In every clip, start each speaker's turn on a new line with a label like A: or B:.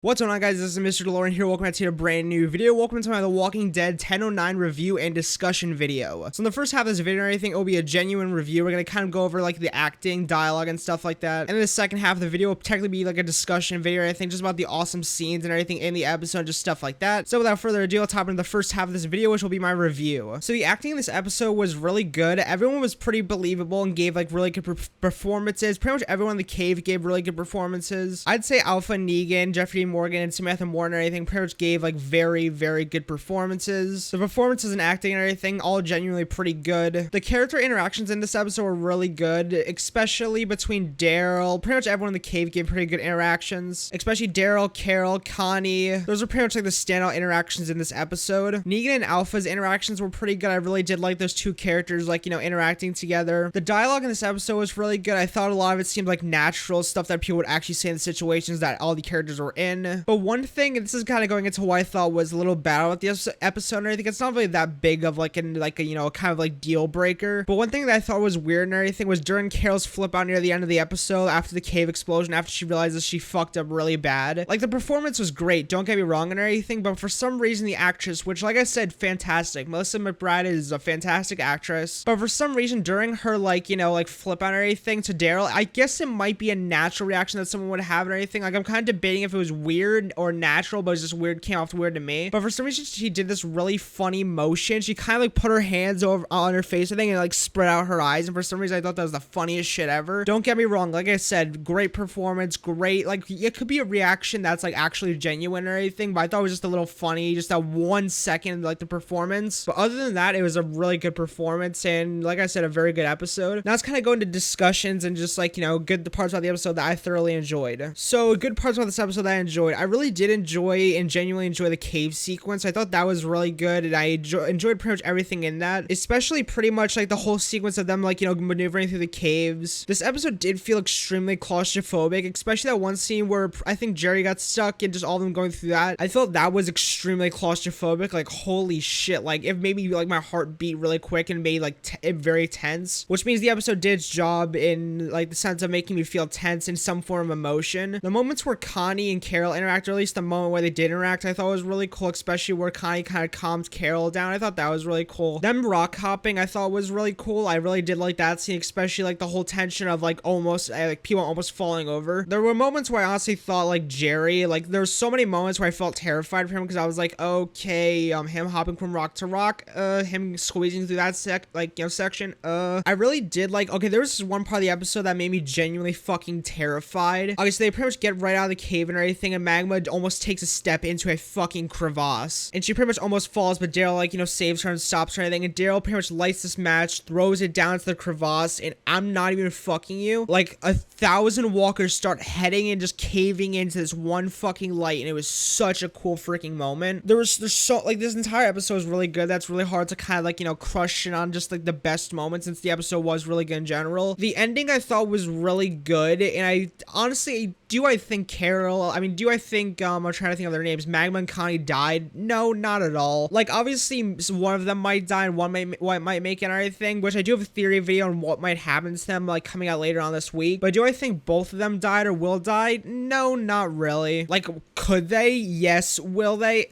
A: What's going on, guys? This is Mr. DeLorean here. Welcome back to a brand new video. Welcome to my The Walking Dead 1009 review and discussion video. So in the first half of this video, I think it will be a genuine review. We're going to kind of go over like the acting, dialogue, and stuff like that. And then the second half of the video will technically be like a discussion video, I think, just about the awesome scenes and everything in the episode, just stuff like that. So without further ado, let's hop into the first half of this video, which will be my review. So the acting in this episode was really good. Everyone was pretty believable and gave like really good performances. Pretty much everyone in the cave gave really good performances. I'd say Alpha, Negan, Jeffrey Morgan, and Samantha Morton and everything pretty much gave like very good performances. The performances and acting and everything all genuinely pretty good. The character interactions in this episode were really good, especially between Daryl. Pretty much everyone in the cave gave pretty good interactions, especially Daryl, Carol, Connie. Those are pretty much like the standout interactions in this episode. Negan and Alpha's interactions were pretty good. I really did like those two characters, like, you know, interacting together. The dialogue in this episode was really good. I thought a lot of it seemed like natural stuff that people would actually say in the situations that all the characters were in. But one thing, and this is kind of going into what I thought was a little bad about the episode and everything, it's not really that big of like a you know, kind of like deal breaker. But one thing that I thought was weird and everything was during Carol's flip out near the end of the episode after the cave explosion, after she realizes she fucked up really bad. Like, the performance was great, don't get me wrong and everything, but for some reason the actress, which like I said, fantastic. Melissa McBride is a fantastic actress, but for some reason during her like, you know, like flip out or anything to Daryl, I guess it might be a natural reaction that someone would have or anything. Like, I'm kind of debating if it was weird or natural, but it was just weird, came off weird to me. But for some reason she did this really funny motion. She kind of like put her hands over on her face, I think, and like spread out her eyes, and for some reason I thought that was the funniest shit ever. Don't get me wrong, like I said, great performance, great, like it could be a reaction that's like actually genuine or anything, but I thought it was just a little funny, just that 1 second like the performance. But other than that, it was a really good performance, and like I said, a very good episode. Now let's kind of go into discussions and just like, you know, good parts about the episode that I thoroughly enjoyed. So good parts about this episode that I enjoyed. I really did enjoy and genuinely enjoy the cave sequence. I thought that was really good, and I enjoyed pretty much everything in that, especially pretty much like the whole sequence of them like, you know, maneuvering through the caves. This episode did feel extremely claustrophobic, especially that one scene where I think Jerry got stuck and just all of them going through that. I felt that was extremely claustrophobic. Like, holy shit, like it made me like my heart beat really quick and made like it very tense, which means the episode did its job in like the sense of making me feel tense in some form of emotion. The moments where Connie and Carol interact, or at least the moment where they did interact, I thought was really cool, especially where Connie kind of calms Carol down. I thought that was really cool. Them rock hopping I thought was really cool. I really did like that scene, especially like the whole tension of like almost like people almost falling over. There were moments where I honestly thought like Jerry, like there were so many moments where I felt terrified for him, because I was like, okay, him hopping from rock to rock, him squeezing through that section, I really did like, okay, there was this one part of the episode that made me genuinely fucking terrified. Obviously they pretty much get right out of the cave and everything, and Magma almost takes a step into a fucking crevasse, and she pretty much almost falls, but Daryl, like, you know, saves her and stops her and everything, and Daryl pretty much lights this match, throws it down into the crevasse, and I'm not even fucking you, like 1,000 walkers start heading and just caving into this one fucking light, and it was such a cool freaking moment. There's so, like, this entire episode was really good. That's really hard to kind of like, you know, crush it on just like the best moments, since the episode was really good in general. The ending I thought was really good, and I honestly, I think Carol, I mean, I'm trying to think of their names, Magma and Connie died? No, not at all. Like, obviously one of them might die and one might make it and everything, which I do have a theory video on what might happen to them, like, coming out later on this week. But do I think both of them died or will die? No, not really. Like, could they? Yes. Will they?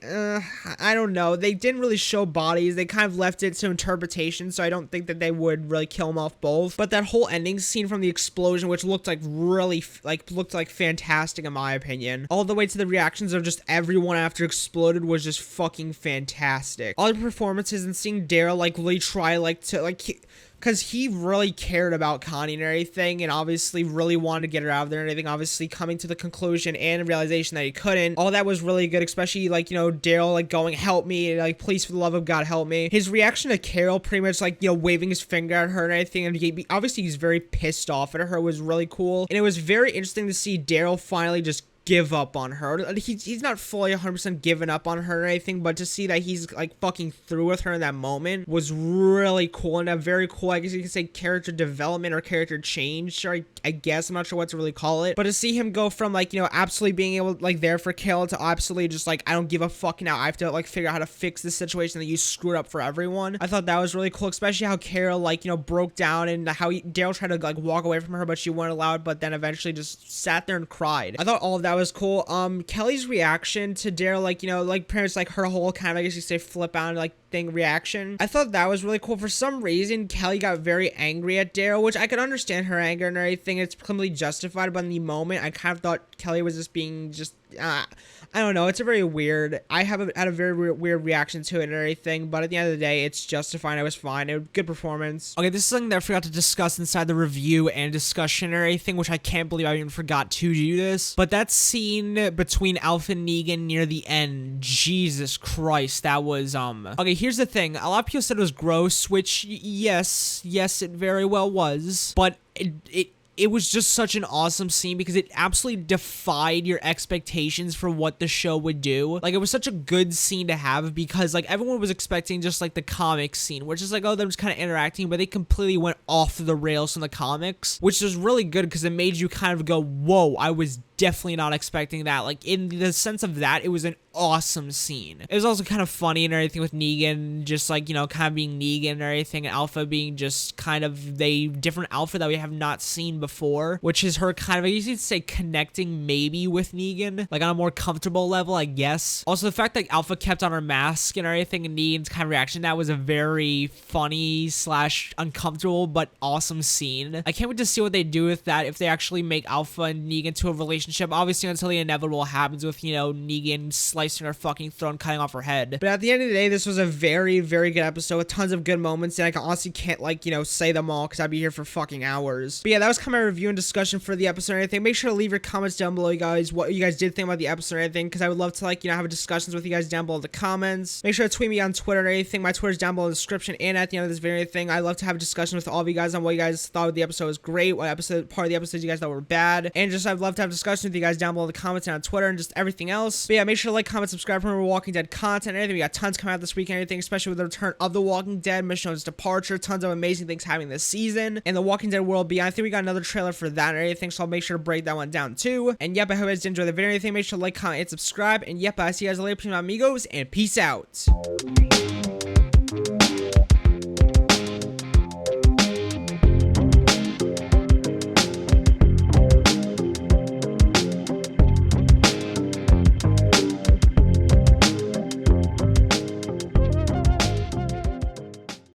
A: I don't know. They didn't really show bodies. They kind of left it to interpretation, so I don't think that they would really kill them off both. But that whole ending scene from the explosion, which looked like really, looked like fantastic in my opinion, all the way to the reactions of just everyone after it exploded, was just fucking fantastic. All the performances and seeing Daryl like really try like to like, because he really cared about Connie and everything, and obviously really wanted to get her out of there and everything, obviously coming to the conclusion and realization that he couldn't. All that was really good, especially like, you know, Daryl like going, help me, like, please for the love of God help me. His reaction to Carol pretty much like, you know, waving his finger at her and everything, and obviously he's very pissed off at her, was really cool. And it was very interesting to see Daryl finally just give up on her. He's not fully 100% given up on her or anything, but to see that he's like fucking through with her in that moment was really cool, and a very cool, I guess you could say, character development or character change, or I guess, I'm not sure what to really call it, but to see him go from like, you know, absolutely being able like there for Carol to absolutely just like, I don't give a fuck now, I have to like figure out how to fix this situation that you screwed up for everyone. I thought that was really cool, especially how Carol like, you know, broke down, and how Daryl tried to like walk away from her, but she wouldn't allow it, but then eventually just sat there and cried. I thought all of that was cool. Kelly's reaction to Daryl, like, you know, like parents, like her whole kind of, I guess you say, flip out, like, thing reaction. I thought that was really cool. For some reason, Kelly got very angry at Daryl, which I could understand her anger and everything. It's completely justified, but in the moment, I kind of thought Kelly was just being just, I don't know. It's a very weird. I had a very weird reaction to it and everything, but at the end of the day, it's justified. It was fine. It was good performance. Okay, this is something that I forgot to discuss inside the review and discussion and everything, which I can't believe I even forgot to do this. But that scene between Alpha and Negan near the end, Jesus Christ, that was Okay, here's the thing. A lot of people said it was gross, which yes, it very well was, but it was just such an awesome scene because it absolutely defied your expectations for what the show would do. Like, it was such a good scene to have because, like, everyone was expecting just, like, the comic scene, which is like, oh, they're just kind of interacting, but they completely went off the rails from the comics, which was really good because it made you kind of go, whoa, I was definitely not expecting that. Like, in the sense of that, it was an awesome scene. It was also kind of funny and everything with Negan, just like, you know, kind of being Negan and everything, and Alpha being just kind of the different Alpha that we have not seen before, which is her kind of, I guess you'd say, connecting maybe with Negan, like on a more comfortable level, I guess. Also, the fact that Alpha kept on her mask and everything, and Negan's kind of reaction, that was a very funny / uncomfortable but awesome scene. I can't wait to see what they do with that, if they actually make Alpha and Negan to a relationship, obviously until the inevitable happens with, you know, Negan slicing her fucking throat and cutting off her head. But at the end of the day, this was a very good episode with tons of good moments, and I honestly can't, like, you know, say them all because I'd be here for fucking hours. But yeah, that was kind of my review and discussion for the episode and everything. Make sure to leave your comments down below, you guys, what you guys did think about the episode and everything, because I would love to, like, you know, have discussions with you guys down below in the comments. Make sure to tweet me on Twitter and everything. My Twitter's down below in the description and at the end of this video and everything. I love to have a discussion with all of you guys on what you guys thought the episode was great, what part of the episodes you guys thought were bad, and just I'd love to have discussions with you guys down below in the comments and on Twitter and just everything else. But yeah, make sure to like, comment, subscribe for more Walking Dead content and everything. We got tons coming out this week and everything, especially with the return of The Walking Dead, Michonne's departure, tons of amazing things happening this season, and The Walking Dead World Beyond. I think we got another trailer for that and everything, so I'll make sure to break that one down too. And yep, I hope you guys did enjoy the video and everything. Make sure to like, comment, and subscribe. And yep, I see you guys later, amigos, and peace out.